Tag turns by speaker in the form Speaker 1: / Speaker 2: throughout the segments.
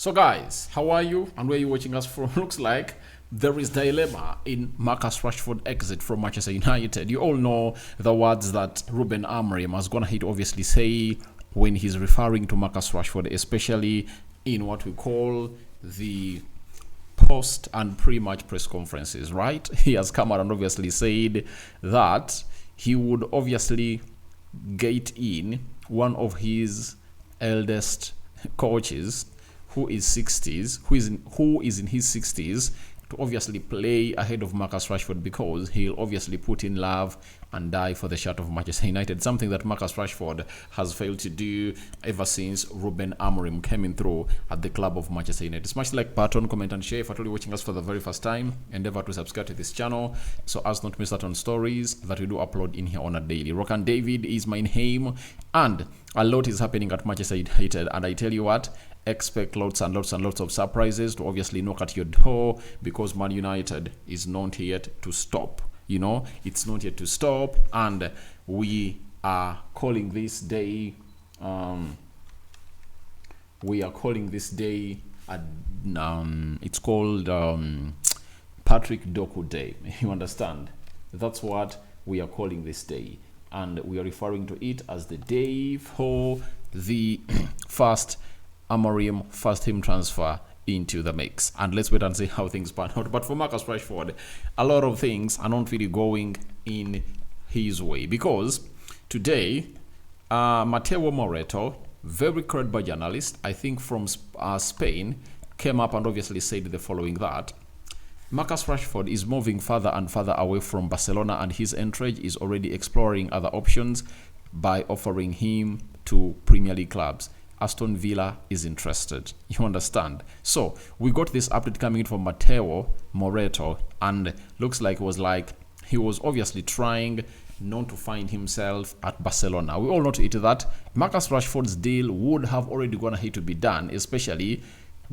Speaker 1: So guys, how are you and where are you watching us from? Looks like there is dilemma in Marcus Rashford exit from Manchester United. You all know the words that Ruben Amorim has gonna hit obviously say when he's referring to Marcus Rashford, especially in what we call the post and pre-match press conferences, right? He has come out and obviously said that he would obviously get in one of his eldest coaches who is 60s, who is in his 60s, to obviously play ahead of Marcus Rashford because he'll obviously put in love and die for the shirt of Manchester United, something that Marcus Rashford has failed to do ever since Ruben Amorim came in through at the club of Manchester United. Smash the like button, comment and share. If you're watching us for the very first time, endeavor to subscribe to this channel so as not to miss out on stories that we do upload in here on a daily. Rock and David is my name, and a lot is happening at Manchester United, and I tell you what, expect lots and lots and lots of surprises to obviously knock at your door because Man United is not yet to stop. You know, it's not yet to stop, and we are calling this day. It's called Patrick Doku Day. You understand? That's what we are calling this day, and we are referring to it as the day for the first Amorim first team transfer into the mix. And let's wait and see how things pan out. But for Marcus Rashford, a lot of things are not really going in his way because today, Mateo Moreto, very credible journalist, I think from Spain, came up and obviously said the following: that Marcus Rashford is moving further and further away from Barcelona, and his entourage is already exploring other options by offering him to Premier League clubs. Aston Villa is interested. You understand? So we got this update coming in from Mateo Moreto, and looks like he was obviously trying not to find himself at Barcelona. We all know to it that Marcus Rashford's deal would have already gone ahead to be done, especially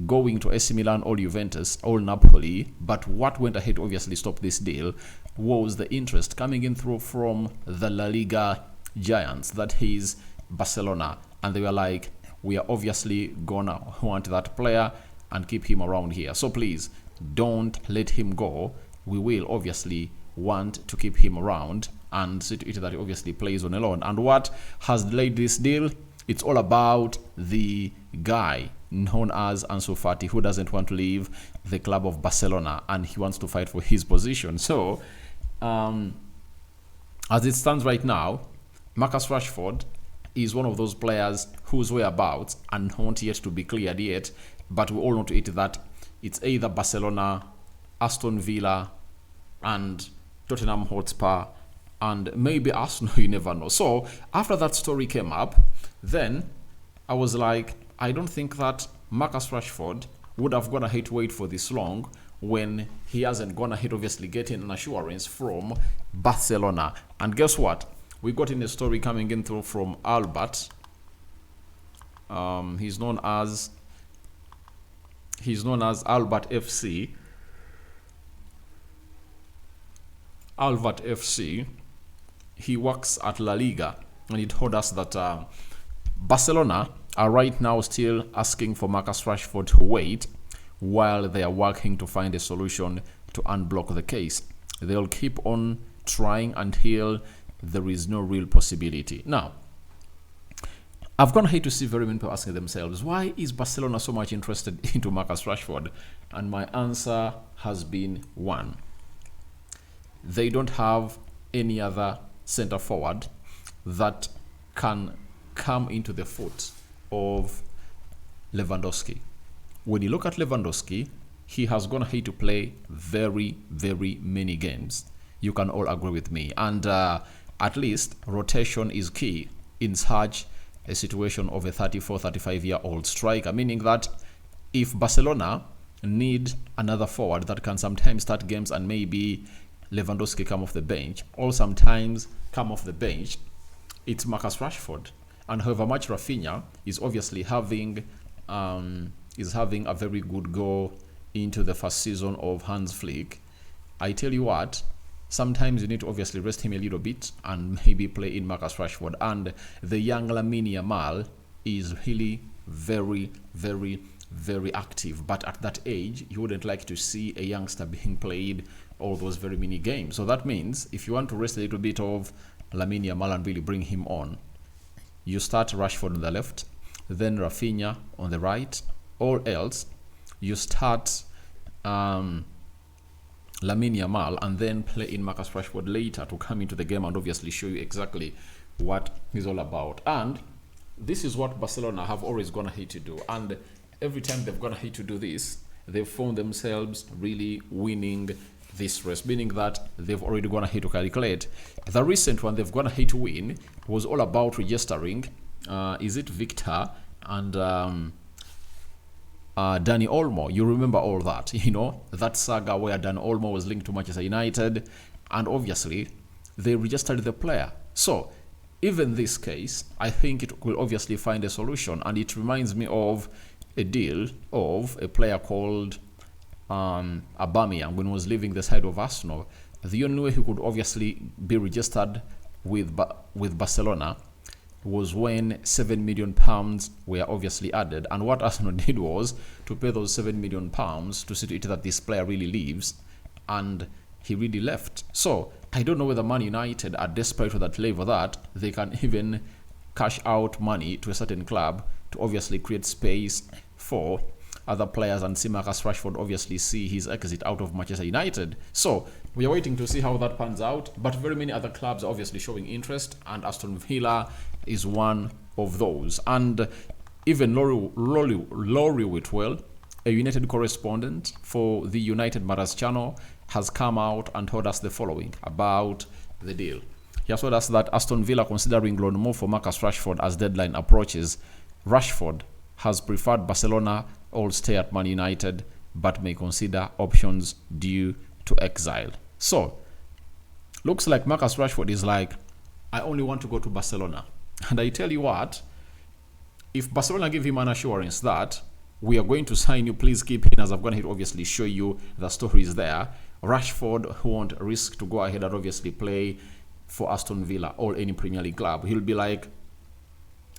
Speaker 1: going to AC Milan or Juventus or Napoli. But what went ahead to obviously stop this deal was the interest coming in through from the La Liga giants, that is Barcelona, and they were like, we are obviously gonna want that player and keep him around here. So please don't let him go. We will obviously want to keep him around and see to it that he obviously plays on a loan. And what has delayed this deal? It's all about the guy known as Ansu Fati, who doesn't want to leave the club of Barcelona and he wants to fight for his position. So as it stands right now, Marcus Rashford is one of those players whose whereabouts are not yet to be cleared yet, but we all know to it that it's either Barcelona, Aston Villa, and Tottenham Hotspur, and maybe Arsenal, you never know. So after that story came up, then I was like, I don't think that Marcus Rashford would have gone ahead to wait for this long when he hasn't gone ahead obviously getting an assurance from Barcelona. And guess what? We got in a story coming in through from Albert. He's known as Albert FC. Albert FC. He works at La Liga, and he told us that Barcelona are right now still asking for Marcus Rashford to wait while they are working to find a solution to unblock the case. They'll keep on trying until there is no real possibility. Now, I've gone ahead to see very many people asking themselves, why is Barcelona so much interested into Marcus Rashford? And my answer has been one. They don't have any other center forward that can come into the foot of Lewandowski. When you look at Lewandowski, he has gone ahead to play very, very many games. You can all agree with me. And at least rotation is key in such a situation of a 34, 35-year-old striker, meaning that if Barcelona need another forward that can sometimes start games and maybe Lewandowski come off the bench, or sometimes come off the bench, it's Marcus Rashford. And however much Rafinha is obviously having a very good go into the first season of Hans Flick, I tell you what, sometimes you need to obviously rest him a little bit and maybe play in Marcus Rashford. And the young Lamine Yamal is really very, very very active. But at that age, you wouldn't like to see a youngster being played all those very many games. So that means if you want to rest a little bit of Lamine Yamal and really bring him on, you start Rashford on the left, then Rafinha on the right, or else you start Lamine Yamal and then play in Marcus Rashford later to come into the game and obviously show you exactly what he's all about. And this is what Barcelona have always gone ahead to do. And every time they've gone ahead to do this, they've found themselves really winning this race, meaning that they've already gone ahead to calculate. The recent one they've gone ahead to win was all about registering, is it Victor and Dani Olmo? You remember all that, you know, that saga where Dani Olmo was linked to Manchester United, and obviously they registered the player. So even this case, I think it will obviously find a solution, and it reminds me of a deal of a player called Aubameyang when he was leaving the side of Arsenal. The only way he could obviously be registered with Barcelona was when £7 million were obviously added, and what Arsenal did was to pay those £7 million to see to it that this player really leaves, and he really left. So I don't know whether Man United are desperate to that level that they can even cash out money to a certain club to obviously create space for other players and see Marcus Rashford obviously see his exit out of Manchester United. So we are waiting to see how that pans out, but very many other clubs are obviously showing interest, and Aston Villa is one of those. And even Laurie Whitwell, a United correspondent for the United Matters channel, has come out and told us the following about the deal. He has told us that Aston Villa considering loan move for Marcus Rashford as deadline approaches. Rashford has preferred Barcelona or stay at Man United, but may consider options due to exile. So, looks like Marcus Rashford is like, I only want to go to Barcelona. And I tell you what, if Barcelona give him an assurance that we are going to sign you, please keep in, as I'm going to obviously show you the stories there, Rashford won't risk to go ahead and obviously play for Aston Villa or any Premier League club. He'll be like,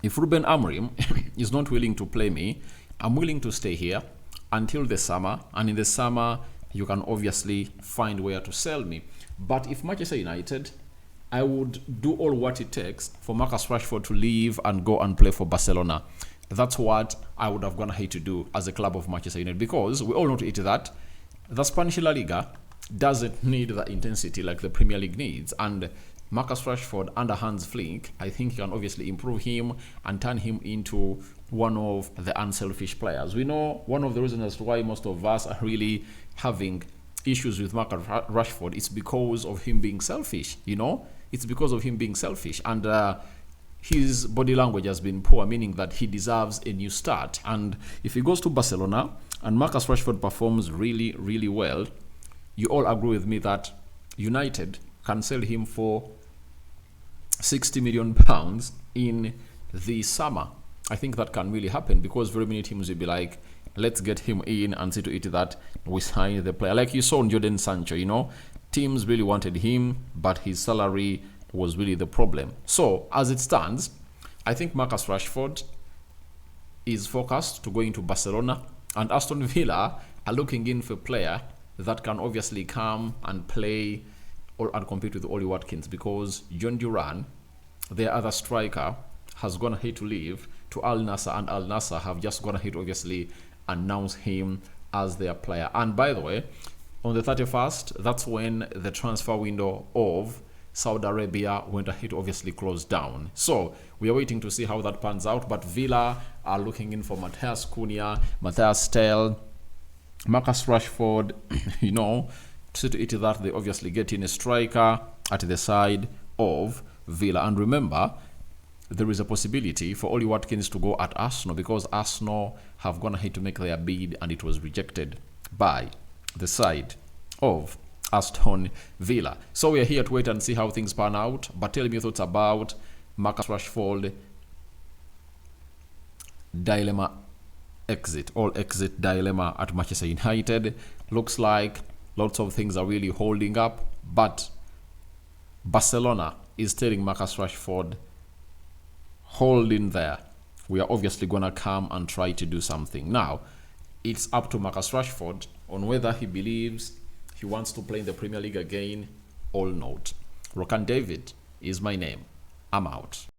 Speaker 1: if Ruben Amorim is not willing to play me, I'm willing to stay here until the summer, and in the summer you can obviously find where to sell me. But if Manchester United, I would do all what it takes for Marcus Rashford to leave and go and play for Barcelona. That's what I would have gone ahead to do as a club of Manchester United, because we all know to it that the Spanish La Liga doesn't need the intensity like the Premier League needs, and Marcus Rashford under Hans Flick, I think he can obviously improve him and turn him into one of the unselfish players. We know one of the reasons as to why most of us are really having issues with Marcus Rashford is because of him being selfish, you know? It's because of him being selfish, and his body language has been poor, meaning that he deserves a new start. And if he goes to Barcelona and Marcus Rashford performs really, really well, you all agree with me that United can sell him for £60 million in the summer. I think that can really happen, because very many teams will be like, let's get him in and see to it that we sign the player. Like you saw in Jadon Sancho, you know, teams really wanted him, but his salary was really the problem. So as it stands, I think Marcus Rashford is focused to going to Barcelona, and Aston Villa are looking in for a player that can obviously come and play and compete with Oli Watkins, because John Duran, their other striker, has gone ahead to leave to Al Nassr, and Al Nassr have just gone ahead to obviously announce him as their player. And by the way, on the 31st, that's when the transfer window of Saudi Arabia went ahead to obviously close down. So we are waiting to see how that pans out, but Villa are looking in for Matthias Cunha, Matthias Tel, Marcus Rashford, you know, to see to it that they obviously get in a striker at the side of Villa. And remember, there is a possibility for Oli Watkins to go at Arsenal, because Arsenal have gone ahead to make their bid and it was rejected by the side of Aston Villa. So we are here to wait and see how things pan out. But tell me your thoughts about Marcus Rashford dilemma exit, all exit dilemma at Manchester United. Looks like lots of things are really holding up, but Barcelona is telling Marcus Rashford, hold in there. We are obviously going to come and try to do something. Now, it's up to Marcus Rashford on whether he believes he wants to play in the Premier League again or not. Rokan David is my name. I'm out.